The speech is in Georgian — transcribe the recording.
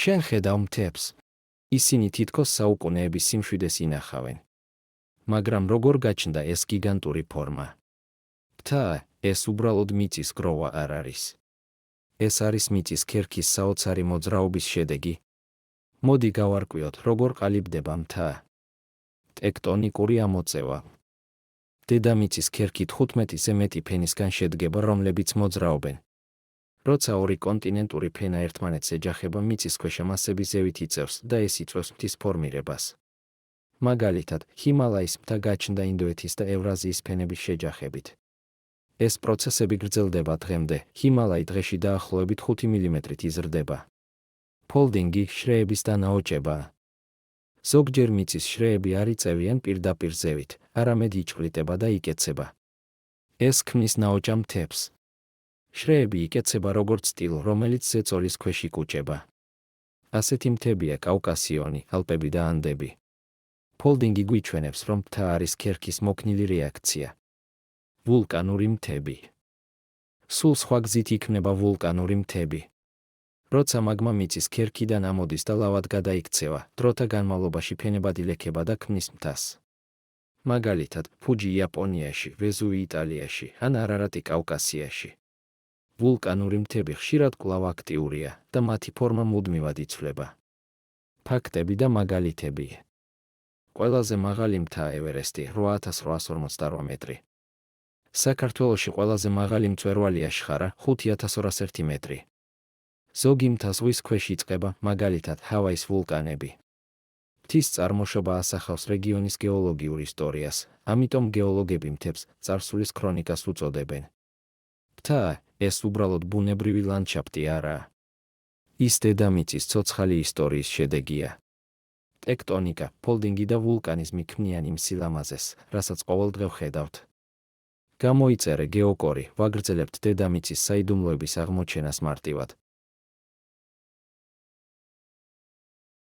შენ ხედავ მთებს. ისინი თითქოს საუკუნეების სიმშვიდეს ინახავენ. მაგრამ როგორ გაჩნდა ეს გიგანტური ფორმა? მთა, ეს უბრალოდ მიწის გროვა არ არის. ეს არის მიწის ქერქის საოცარი მოძრაობის შედეგი. მოდი გავარკვიოთ, როგორ ყალიბდება მთა. ტექტონიკური ამოწევა. დედამიწის ქერქი 15-ზე მეტი ფენისგან შედგება, რომლებიც მოძრაობენ. როცა ორი კონტინენტური ფენა ერთმანეთს ეჯახება, მიწის ქვეშა მასები ზევით იწევს და ეს იწვევს მთის ფორმირებას. მაგალითად, ჰიმალაის მთა გაჩნდა ინდოეთის და ევრაზიის ფენების შეჯახებით. ეს პროცესები გრძელდება დღემდე. ჰიმალაი დღეში დაახლოებით 5 მმ-ით იზრდება. ფოლდინგი შრეების დანაოჭებაა. ზოგჯერ მიწის შრეები არ იწევიან პირდაპირ ზევით, არამედ იჭვრიტება და იკეცება. ეს ქმნის ნაოჭა მთებს. შრეები იკეცება როგორც ტილო, რომელიც ზეწოლის ქვეშ იკუჭება. ასეთი მთებია კავკასიონი, ალპები და ანდები. ფოლდინგი გვიჩვენებს, რომ მთა არის ქერქის მოქნილი რეაქცია. ვულკანური მთები. სულ სხვა გზით იქმნება ვულკანური მთები. როცა მაგმა მიწის ქერქიდან ამოდის და ლავად გადაიქცევა, დროთა განმავლობაში ფენებად ილექება და ქმნის მთას. მაგალითად, ფუჯი იაპონიაში, ვეზუვი იტალიაში ან არარატი კავკასიაში. ვულკანური მთები ხშირად კვლავ აქტიურია და მათი ფორმა მუდმივად იცვლება. ფაქტები და მაგალითები. ყველაზე მაღალი მთა ევერესტი 8848 მეტრი. საქართველოში ყველაზე მაღალი მწვერვალი აშხარა 5201 მეტრი. ზოგი მთა ზღვის ქვეშ იწყება, მაგალითად, ჰავაის ვულკანები. მთის წარმოშობა ასახავს რეგიონის გეოლოგიურ ისტორიას, ამიტომ გეოლოგები მთებს წარსულის ქრონიკას უწოდებენ. მთა, ეს უბრალოდ ბუნებრივი ლანდშაფტი არაა. ის დედამიწის ცოცხალი ისტორიის შედეგია. ტექტონიკა, ფოლდინგი და ვულკანიზმი ქმნიან იმ სილამაზეს, რასაც ყოველდღე ვხედავთ. გამოიწერე გეოკორი, ვაგრძელებთ დედამიწის საიდუმლოების აღმოჩენას მარტივად.